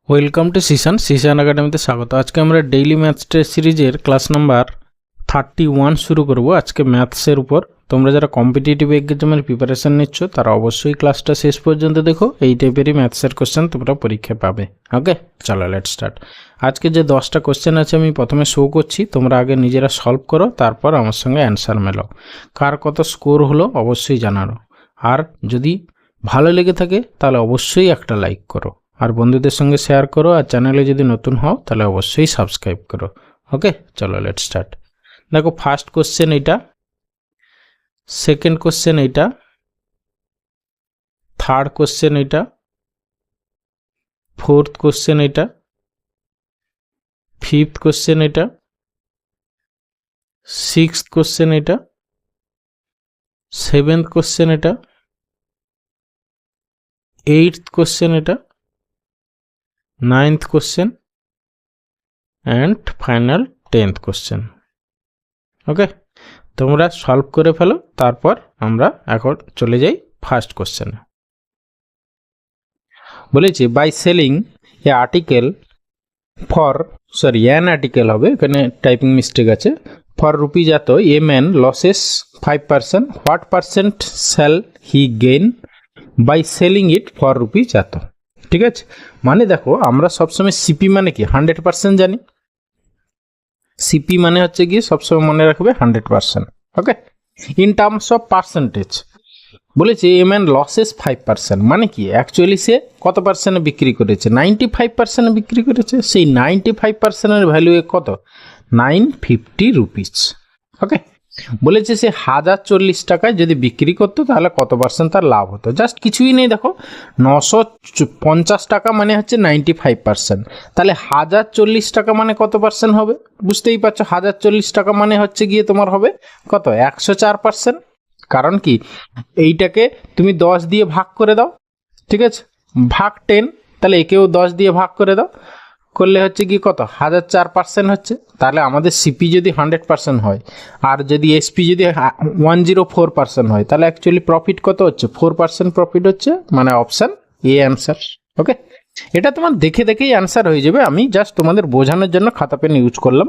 Welcome to Xishan একাডেমিতে স্বাগত। আজকে আমরা ডেইলি ম্যাথস টেস্ট সিরিজের ক্লাস নাম্বার 31 শুরু করব। আজকে ম্যাথসের উপর। তোমরা যারা কম্পিটিটিভ এক্সামের প্রিপারেশন নিচ্ছ তারা অবশ্যই ক্লাসটা শেষ পর্যন্ত দেখো। এই টাইপেরই ম্যাথসের কোশ্চেন তোমরা পরীক্ষায় পাবে। ওকে, চলো লেটস স্টার্ট। আজকে যে 10টা কোশ্চেন আছে আমি প্রথমে শো করছি, তোমরা আগে নিজেরা সলভ করো, তারপর আমার সঙ্গে অ্যান্সার মেলাও। কার কত স্কোর হলো অবশ্যই জানানো। আর যদি ভালো লেগে থাকে তাহলে অবশ্যই একটা লাইক করো, আর বন্ধুদের সঙ্গে শেয়ার করো, আর চ্যানেলে যদি নতুন হও তাহলে অবশ্যই সাবস্ক্রাইব করো। ওকে, চলো লেটস স্টার্ট। দেখো, ফার্স্ট কোশ্চেন এইটা, সেকেন্ড কোশ্চেন এইটা, থার্ড কোশ্চেন এইটা, ফোর্থ কোশ্চেন এইটা, ফিফথ কোশ্চেন এটা, সিক্সথ কোশ্চেন এটা, সেভেন্থ কোশ্চেন এটা, এইটথ কোশ্চেন এটা, ninth question and final 10th question. Okay, তোমরা সলভ করে ফেলো, তারপর আমরা এখন চলে যাই ফার্স্ট কোশ্চেনে। বলেছি by selling a article for an article হবে, এখানে টাইপিং মিস্টেক আছে। ফর রুপিজ এত a man loses 5%, what percent shall he gain by selling it for rupees এত। ঠিক আছে, মানে দেখো আমরা সবসময় সিপি মানে কি 100% জানি। সিপি মানে হচ্ছে গিয়ে সবসময় মনে রাখবে 100%। ওকে, ইন টার্মস অফ পার্সেন্টেজ বলেছে এ ম্যান লসেস 5%, মানে কি অ্যাকচুয়ালি সে কত পার্সেন্টে বিক্রি করেছে? 95% বিক্রি করেছে। সেই 95%-এর ভ্যালু কত? 950 রুপিস। ওকে, বলেছে সে 1040 টাকায় যদি বিক্রি করতো তাহলে কত পার্সেন্ট তার লাভ হতো? জাস্ট কিছুই নেই, দেখো 950 টাকা মানে হচ্ছে 95%, তাহলে 1040 টাকা মানে কত পার্সেন্ট হবে? বুঝতেই পারছো, 1040 টাকা মানে হচ্ছে গিয়ে তোমার হবে কত? 104%। কারণ কি, এইটাকে তুমি 10 দিয়ে ভাগ করে দাও, ঠিক আছে, ভাগ 10, তাহলে একেও 10 দিয়ে ভাগ করে দাও, করলে হচ্ছে কি কত? 1004% হচ্ছে। তাহলে আমাদের সিপি যদি 100% হয় আর যদি এসপি যদি 104% হয়, তাহলে অ্যাকচুয়ালি প্রফিট কত হচ্ছে? 4% প্রফিট হচ্ছে, মানে অপশান এ অ্যান্সার। ওকে, এটা তোমার দেখে দেখেই অ্যান্সার হয়ে যাবে, আমি জাস্ট তোমাদের বোঝানোর জন্য খাতা পেন ইউজ করলাম।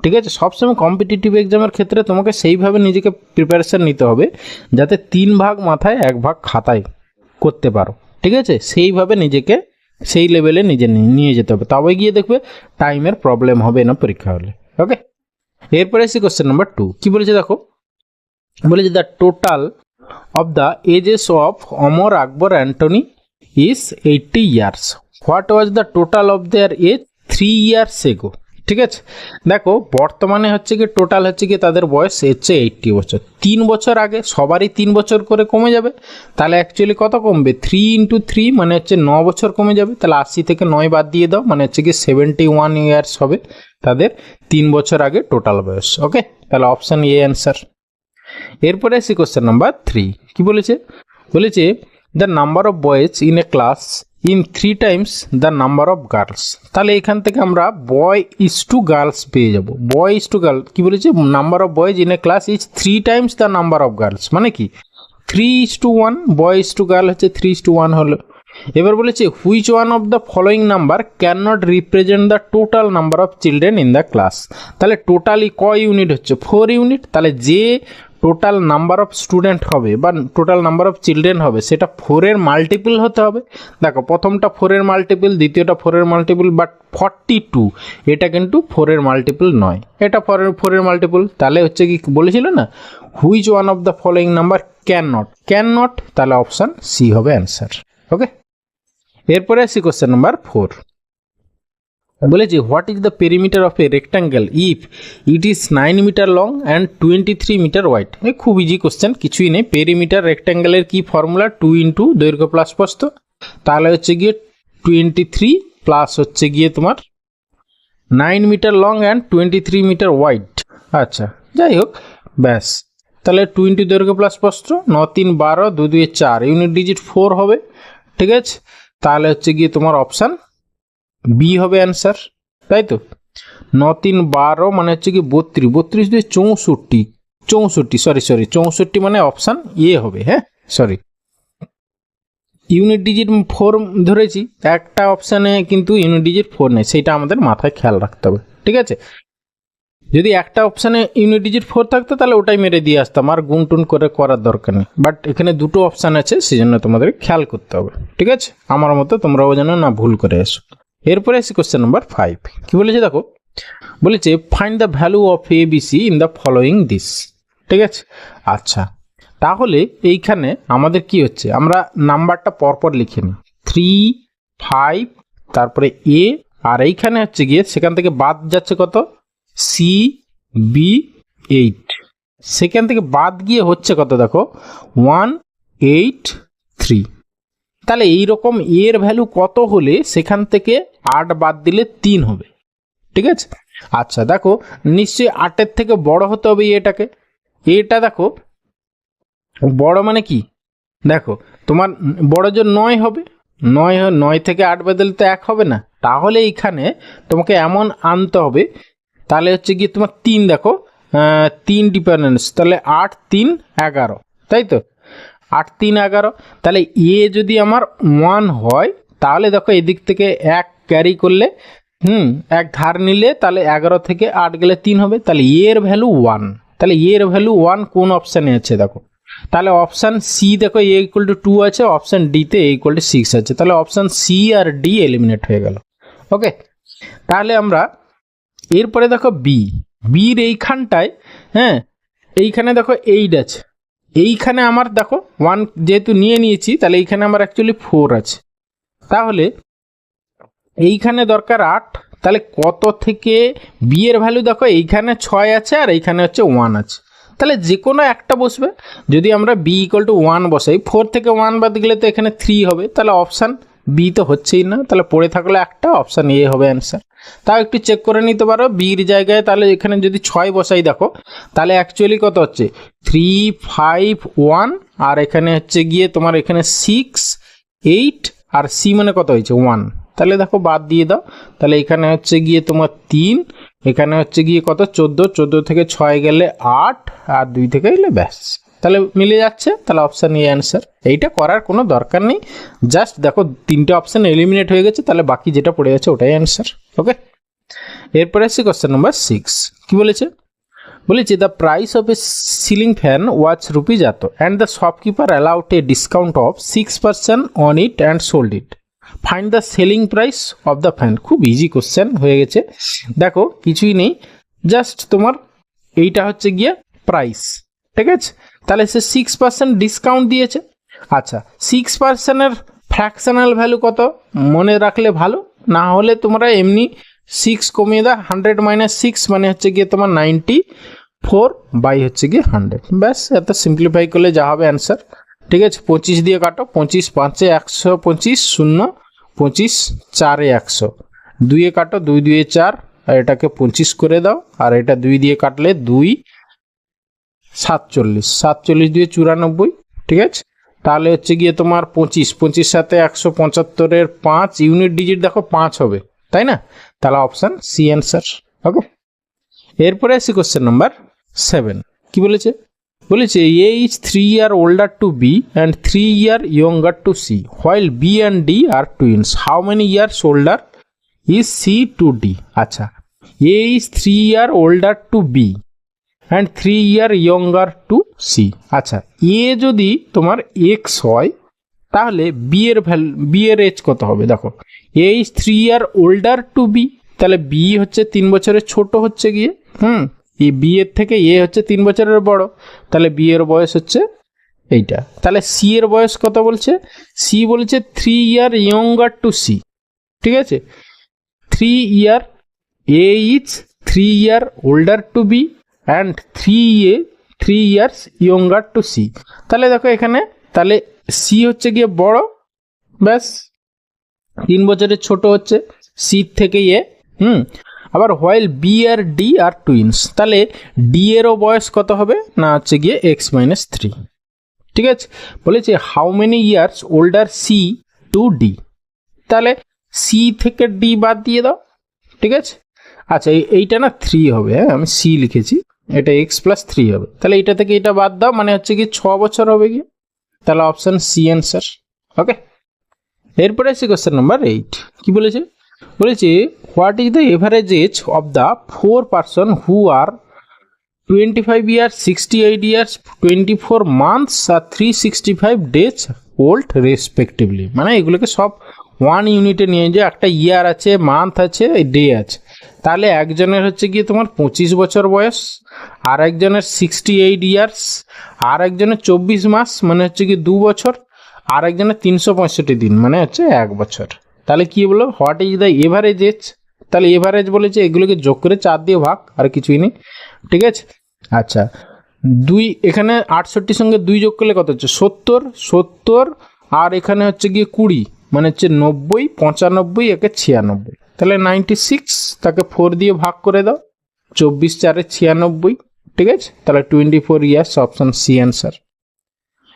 ঠিক আছে, সবসময় কম্পিটিটিভ এক্সামের ক্ষেত্রে তোমাকে সেইভাবে নিজেকে প্রিপারেশন নিতে হবে যাতে 3 ভাগ মাথায় 1 ভাগ খাতায় করতে পারো। ঠিক আছে, সেইভাবে নিজেকে সেই লেভেলে নিয়ে যেতে হবে, তবে গিয়ে দেখবে টাইমের প্রবলেম হবে না পরীক্ষা হলে। ওকে, এরপরে এসে কোশ্চেন নাম্বার 2 কি বলেছে দেখো। বলেছে the total of the ages of Amar, Akbar, Anthony is 80 years. What was the total of their age 3 years এগো। ঠিক আছে, দেখো বর্তমানে হচ্ছে কি টোটাল হচ্ছে কি তাদের বয়স হচ্ছে 80 বছর। 3 বছর আগে সবারই 3 বছর করে কমে যাবে, তাহলে অ্যাকচুয়ালি কত কমবে? 3 × 3 মানে হচ্ছে 9 বছর কমে যাবে। তাহলে 80 থেকে 9 বাদ দিয়ে দাও, মানে হচ্ছে কি 71 ইয়ার্স হবে তাদের 3 বছর আগে টোটাল বয়স। ওকে, তাহলে অপশান এ অ্যান্সার। এরপরে আসি কোশ্চেন নাম্বার 3 কি বলেছে। বলেছে the number of boys in a class in 3 times the number of girls. তাহলে এখান থেকে আমরা বয় ইজ টু গার্লস পেয়ে যাব। বয় ইজ টু গার্ল কি বলেছে? Number of boys in a class is 3 times the number of girls, মানে কি 3:1, বয় ইজ টু গার্ল হচ্ছে 3:1 হলো। এবার বলেছে which one of the following number can not represent the total number of children in the class. তাহলে totally কয় unit হচ্ছে? 4 unit. তাহলে যে টোটাল নাম্বার অফ স্টুডেন্ট হবে বা টোটাল নাম্বার অফ চিলড্রেন হবে সেটা 4-এর মাল্টিপল হতে হবে। দেখো প্রথমটা 4-এর মাল্টিপল, দ্বিতীয়টা 4-এর মাল্টিপল, বাট 42 এটা কিন্তু 4-এর মাল্টিপল নয়, এটা 4-এর মাল্টিপল। তাহলে হচ্ছে কি বলেছিল না, which one of the following number can not, তাহলে অপশান সি হবে অ্যান্সার। ওকে, এরপরে আসি কোশ্চেন নাম্বার 4। বলেছি what is the perimeter of a rectangle if it is 9 metre long and 23 metre wide. খুব ইজি কোশ্চেন, কিছুই নেই। Perimeter রেক্টাঙ্গেলের কি formula? 2 × দৈর্ঘ্য প্লাস প্রস্থ। তাহলে হচ্ছে গিয়ে 23 প্লাস হচ্ছে গিয়ে তোমার 9 metre long and 23 metre wide. আচ্ছা, যাই হোক, ব্যাস। তাহলে 2 × দৈর্ঘ্য প্লাস প্রস্থ, 9 × 3 = 12, 2 × 2 = 4, ইউনিট ডিজিট 4 হবে। ঠিক আছে, তাহলে হচ্ছে গিয়ে তোমার অপশান বি হবে অ্যান্সার, তাই তো। 9 × 3 = 12 মানে হচ্ছে কি 32, 32 × 2 = 64, সরি 64 মানে অপশান এ হবে। হ্যাঁ, সরি ইউনিট ডিজিট 4 ধরেছি, একটা অপশানে কিন্তু ইউনিট ডিজিট 4 নেই, সেইটা আমাদের মাথায় খেয়াল রাখতে হবে। ঠিক আছে, যদি একটা অপশানে ইউনিট ডিজিট 4 থাকতো তাহলে ওটাই মেরে দিয়ে আসতাম, আর গুণ টুন করে করার দরকার নেই। বাট এখানে দুটো অপশান আছে, সেই জন্য তোমাদের খেয়াল করতে হবে। ঠিক আছে, আমার মতো তোমরাও যেন না ভুল করে এসো। এরপরে আসি কোশ্চেন নাম্বার 5। কি বলেছে দেখো, বলেছে find the value of A B C in the following this. ঠিক আছে, আচ্ছা তাহলে এইখানে আমাদের কি হচ্ছে, আমরা নাম্বারটা পরপর লিখে নিই, 3, 5, তারপরে এ, আর এইখানে হচ্ছে গিয়ে সেখান থেকে বাদ যাচ্ছে কত, সি, বি, 8, সেখান থেকে বাদ গিয়ে হচ্ছে কত দেখো 1, 8, 3। তাহলে এইরকম এর ভ্যালু কত হলে সেখান থেকে 8 বাদ দিলে 3 হবে। ঠিক আছে, আচ্ছা দেখো নিশ্চয়ই 8-এর থেকে বড় হতে হবে এটাকে। এটা দেখো বড় মানে কি, দেখো তোমার বড় যে 9 হবে, 9 থেকে 8 বাদ দিলে তো 1 হবে না, তাহলে এইখানে তোমাকে এমন আনতে হবে, তাহলে হচ্ছে গিয়ে তোমার 3, দেখো 3 ডিপেন্ডেন্স, তাহলে 8, 3, 11, তাই তো 8, 3, 11। তাহলে এ যদি আমার 1 হয় তাহলে দেখো এদিক থেকে 1 ক্যারি করলে 1 ধার নিলে তাহলে 11 থেকে 8 গেলে 3 হবে, তাহলে এর ভ্যালু 1। তাহলে এর ভ্যালু 1 কোন অপশানে আছে দেখো, তাহলে অপশান সি দেখো এ ইকুয়াল টু 2 আছে, অপশান ডিতে এ ইকুয়াল টু 6 আছে, তাহলে অপশান সি আর ডি এলিমিনেট হয়ে গেল। ওকে, তাহলে আমরা এরপরে দেখো বির এইখানটায়, এইখানে দেখো 8 আছে, এইখানে আমার দেখো 1 যেহেতু নিয়ে নিয়েছি, তাহলে এইখানে আমার অ্যাকচুয়ালি 4 আছে, তাহলে এইখানে দরকার 8, তাহলে কত থেকে বি এর ভ্যালু দেখো এইখানে 6 আছে আর এইখানে হচ্ছে 1 আছে, তাহলে যে কোনো একটা বসবে। যদি আমরা বি ইকুয়াল টু 1 বসাই, 4 থেকে 1 বাদ গেলে তো এখানে 3 হবে, তাহলে অপশান বি তো হচ্ছেই না, তাহলে পড়ে থাকলে একটা অপশান এ হবে অ্যান্সার। তাও একটু চেক করে নিতে পারো বির জায়গায়, তাহলে এখানে যদি 6 বসাই দেখো, তাহলে অ্যাকচুয়ালি কত হচ্ছে 3, 5, 1, আর এখানে হচ্ছে গিয়ে তোমার এখানে 6, 8, আর সি মানে কত হয়েছে 1, তাহলে দেখো বাদ দিয়ে দাও, তাহলে এখানে হচ্ছে গিয়ে তোমার 3, এখানে হচ্ছে গিয়ে কত 14 থেকে 6 গেলে 8, আর 2 থেকে গেলে ব্যাস, তাহলে মিলে যাচ্ছে, তাহলে অপশান এ অ্যান্সার। এইটা করার কোনো দরকার নেই, জাস্ট দেখো 3টে অপশান এলিমিনেট হয়ে গেছে, তাহলে বাকি যেটা পড়ে যাচ্ছে ওটাই অ্যান্সার। ওকে, এরপরে আসছে কোশ্চেন নাম্বার 6। কি বলেছে, বলেছে the price of a ceiling fan was rupees এত and the shopkeeper allowed a discount of 6% on it and sold it, find the selling price of the fan. খুব easy question হয়ে গেছে, দেখো কিছুই নেই, জাস্ট তোমার এইটা হচ্ছে গিয়ে প্রাইস। ঠিক আছে, তাহলে সে 6% ডিসকাউন্ট দিয়েছে। আচ্ছা 6%-এর ফ্র্যাকশনাল ভ্যালু কত মনে রাখলে ভালো, না হলে তোমরা এমনি 6 কমিয়ে দাও, 100 - 6 মানে হচ্ছে গিয়ে তোমার 94 বাই হচ্ছে গিয়ে 100, ব্যাস এত সিম্পলিফাই করলে যা হবে অ্যান্সার। ঠিক আছে, 25 দিয়ে কাটো, 25 5 এ 125, 0 25 4 এ 100, 2 এ কাটো, 2 2 এ 4, আর এটাকে 25 করে দাও, আর এটা 2 দিয়ে কাটলে 2 47, 47 দিয়ে 94। ঠিক আছে, তাহলে হচ্ছে গিয়ে তোমার 25 সাথে 175-এর 5 ইউনিট ডিজিট দেখো 5 হবে, তাই না, তাহলে অপশান সি অ্যান্সার। ওকে, এরপরে আসি কোশ্চেন নাম্বার 7। কি বলেছে, বলেছে এ is 3 year older to B and 3 year younger to C while B and D are twins, how many years older is C to D? আচ্ছা A is 3 year older to B and 3 year younger to C। আচ্ছা A যদি তোমার x হয় তাহলে B এর age কত হবে, দেখো A is 3 year older to B, তাহলে B হচ্ছে 3 বছরের ছোট হচ্ছে গিয়ে, এই বি এর থেকে এ হচ্ছে 3 বছরের বড়, তাহলে বি এর বয়স হচ্ছে এইটা। তাহলে সি এর বয়স কত বলছে, সি বলছে 3 year younger to সি। ঠিক আছে, 3 year, A is 3 year older to B and 3 years younger to C. তাহলে দেখো এখানে তাহলে সি হচ্ছে গিয়ে বড়, ব্যাস 3 বছরের ছোট হচ্ছে সি থেকে এ। আবার হোয়াইল বি আর ডি আর টুইন্স, তাহলে ডি এরও বয়স কত হবে না হচ্ছে গিয়ে x-3। ঠিক আছে, বলেছে how many years older C to D, তাহলে সি থেকে ডি বাদ দিয়ে দাও। ঠিক আছে, আচ্ছা এইটা না 3 হবে, আমি সি লিখেছি, এটা x+3 হবে, তাহলে এটা থেকে এটা বাদ দাও, মানে হচ্ছে কি 6 বছর হবে গিয়ে, তাহলে অপশান সি অ্যান্সার। ওকে, এরপরে আছে কোশ্চেন নাম্বার 8 কি বলেছে what is the average age of the 4 person who are 25 years 68 years 24 months are 365 days old respectively. মানে এগুলোকে সব ওয়ান ইউনিটে নিয়ে যে একটা ইয়ার আছে, মান্থ আছে, ডে আছে। তাহলে একজনের হচ্ছে গিয়ে তোমার 25 বছর বয়স, আর একজনের 68 ইয়ার্স, আর একজনের 24 মাস মানে হচ্ছে কি 2 বছর, আর একজনের 365 দিন মানে হচ্ছে 1 বছর। তাহলে কি বলো, what is the average age? তাহলে এভারেজ বলেছে এগুলোকে যোগ করে 4 দিয়ে ভাগ, আর কিছুই নেই। ঠিক আছে, আচ্ছা 2 এখানে 68 সঙ্গে 2 যোগ করলে কত হচ্ছে 70, আর এখানে হচ্ছে গিয়ে 20 মানে হচ্ছে 90, 95 একে 96, তাহলে 96, তাকে 4 দিয়ে ভাগ করে দাও, 24 4 96। ঠিক আছে, তাহলে 24 ইয়ার্স, অপশন সি অ্যান্সার।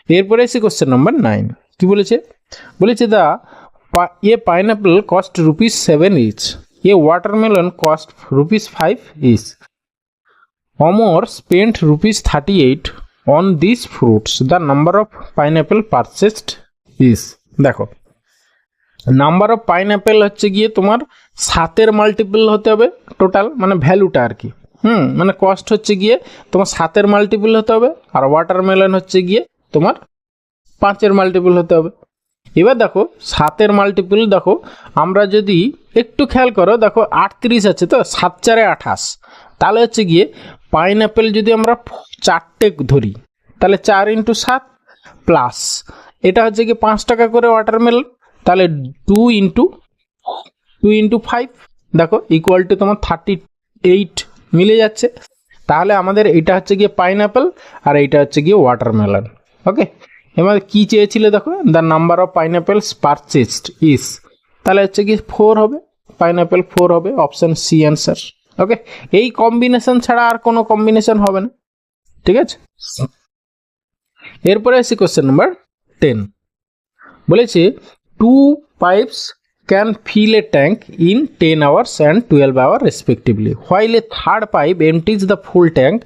এরপরে এসে কোশ্চেন নাম্বার 9 কি বলেছে the a pineapple cost ₹7 each, a watermelon cost ₹5 each, Omar spent ₹38 on these fruits. The number of pineapple purchased is, দেখো নাম্বার অফ পাইনঅ্যাপেল হচ্ছে গিয়ে তোমার 7-এর মাল্টিপল হতে হবে টোটাল, মানে ভ্যালুটা আর কি। মানে কস্ট হচ্ছে গিয়ে তোমার 7-এর মাল্টিপল হতে হবে, আর ওয়াটারমেলন হচ্ছে গিয়ে তোমার 5-এর মাল্টিপল হতে হবে। এবার দেখো 7-এর মাল্টিপল দেখো, আমরা যদি একটু খেয়াল করো, দেখো 38 আছে তো, 7 4 28, তাহলে হচ্ছে গিয়ে পাইনঅ্যাপেল যদি আমরা 4টে ধরি তাহলে 4 × 7 প্লাস এটা হচ্ছে গিয়ে 5 টাকা করে ওয়াটারমেলন, তাহলে 2 × 5 দেখো ইকুয়াল টু তোমার 38 মিলে যাচ্ছে। তাহলে আমাদের এটা হচ্ছে গিয়ে পাইনঅ্যাপেল আর এইটা হচ্ছে গিয়ে ওয়াটারমেলন। ওকে, এবার কি চেয়েছিল দেখো, the number of pineapples purchased is, তাহলে হচ্ছে গিয়ে 4 হবে, পাইনঅ্যাপেল 4 হবে, অপশন সি অ্যান্সার। ওকে, এই কম্বিনেশন ছাড়া আর কোনো কম্বিনেশন হবে না। ঠিক আছে, এরপরে আসি কোশ্চেন নাম্বার 10 বলেছে 2 pipes can fill a tank in 10 hours and 12 hours respectively, while a third pipe empties the full tank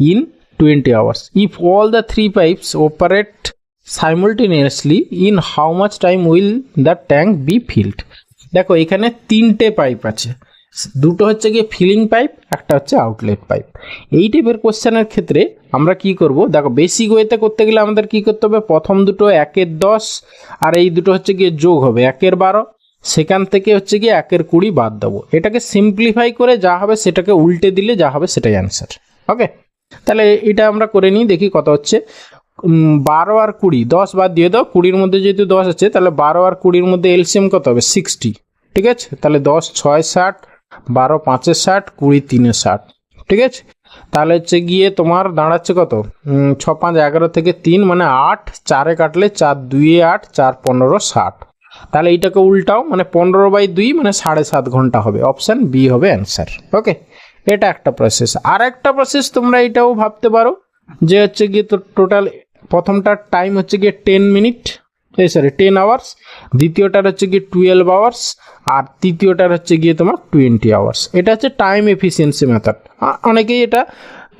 in 20 hours. If all the 3 pipes operate simultaneously, in how much time will the tank be filled? দেখো এখানে 3টে pipe আছে, দুটো হচ্ছে গিয়ে feeling pipe, একটা হচ্ছে outlet pipe. এই টাইপের কোশ্চেনের ক্ষেত্রে আমরা কি করব, দেখো বেসিক ওয়েতে করতে গেলে আমাদের কি করতে হবে, প্রথম দুটো 1-এর 10 আর এই দুটো হচ্ছে গিয়ে যোগ হবে 1-এর 12, সেখান থেকে হচ্ছে গিয়ে 1-এর 20 বাদ দেবো। এটাকে সিম্পলিফাই করে যা হবে সেটাকে উল্টে দিলে যা হবে সেটাই অ্যান্সার। ওকে, তাহলে এটা আমরা করে নিই, দেখি কত হচ্ছে। 12 আর 20, 10 বাদ দিয়ে দাও, 20-র মধ্যে যেহেতু 10 আছে তাহলে 12 আর 20-র মধ্যে এলসিএম কত হবে 60। ঠিক আছে, তাহলে 10 6 60, 12 5 60, 20 3 60। ঠিক আছে, তাহলে হচ্ছে গিয়ে তোমার দাঁড়াচ্ছে কত, 6 5 11 থেকে 3 মানে 8, 4-এ কাটলে 4 2 8, 4 15 60। তাহলে এইটাকে উল্টাও, মানে 15/2 মানে 7.5 ঘন্টা হবে, অপশান বি হবে অ্যান্সার। ওকে, এটা একটা প্রসেস। আর একটা প্রসেস তোমরা এটাও ভাবতে পারো যে হচ্ছে গিয়ে তো টোটাল প্রথমটার টাইম হচ্ছে গিয়ে 10 মিনিট, 10 আওয়ার্স, দ্বিতীয়টার হচ্ছে গিয়ে 12 আওয়ার্স, আর তৃতীয়টার হচ্ছে গিয়ে তোমার 20 আওয়ার্স। এটা হচ্ছে টাইম এফিসিয়েন্সি মেথড। অনেকেই এটা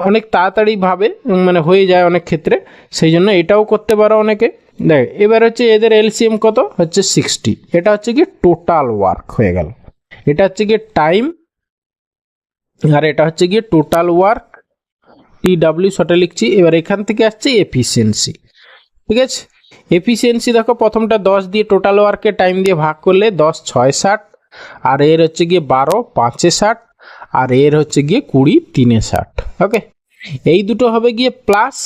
অনেক তাড়াতাড়ি ভাবে, মানে হয়ে যায় অনেক ক্ষেত্রে, সেই জন্য এটাও করতে পারো অনেকে। দেখ এবার হচ্ছে এদের এলসিএম কত হচ্ছে 60, এটা হচ্ছে গিয়ে টোটাল ওয়ার্ক হয়ে গেল, এটা হচ্ছে গিয়ে টাইম, আর এটা হচ্ছে গিয়ে টোটাল ওয়ার্ক, TW শর্টে লিখছি। এবার এখান থেকে আসছে এফিসিয়েন্সি। ঠিক আছে, এফিসিয়েন্সি দেখো প্রথমটা 10 দিয়ে টোটাল ওয়ার্কের টাইম দিয়ে ভাগ করলে 10 6 60, আর এর হচ্ছে গিয়ে 12 5 60, আর এর হচ্ছে গিয়ে 20 3 60। ওকে, এই দুটো হবে গিয়ে প্লাস,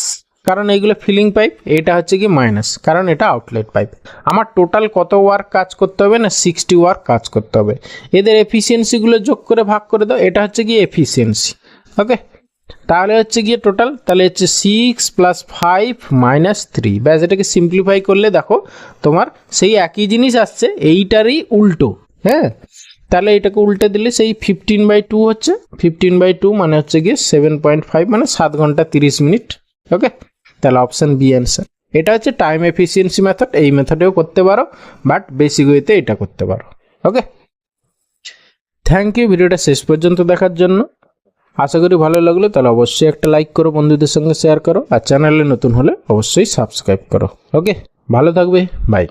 কারণ এইগুলো ফিলিং পাইপ, এটা হচ্ছে গিয়ে মাইনাস, কারণ এটা আউটলেট পাইপ। আমার টোটাল কত ওয়ার্ক কাজ করতে হবে না 60 ওয়ার্ক কাজ করতে হবে। এদের এফিসিয়েন্সিগুলো যোগ করে ভাগ করে দাও, এটা হচ্ছে গিয়ে এফিসিয়েন্সি। ওকে, তাহলে হচ্ছে গিয়ে টোটাল, তাহলে হচ্ছে 6 + 5 - 3, ব্যাস এটাকে সিম্পলিফাই করলে দেখো তোমার সেই একই জিনিস আসছে, এইটারই উল্টো। হ্যাঁ, তাহলে এটাকে উল্টে দিলে সেই 15/2 হচ্ছে, 15/2 মানে হচ্ছে গিয়ে 7.5 মানে 7 ঘন্টা 30 মিনিট। ওকে, তাহলে অপশান বি অ্যান্সার। এটা হচ্ছে টাইম এফিসিয়েন্সি মেথড, এই মেথডেও করতে পারো, বাট বেসিক ওয়েতে এটা করতে পারো। ওকে, থ্যাংক ইউ ভিডিওটা শেষ পর্যন্ত দেখার জন্য। আশা করি ভালো লাগলো, তাহলে অবশ্যই একটা লাইক করো, বন্ধুদের সঙ্গে শেয়ার করো, আর চ্যানেলে নতুন হলে অবশ্যই সাবস্ক্রাইব করো। ওকে, ভালো থাকবে, বাই।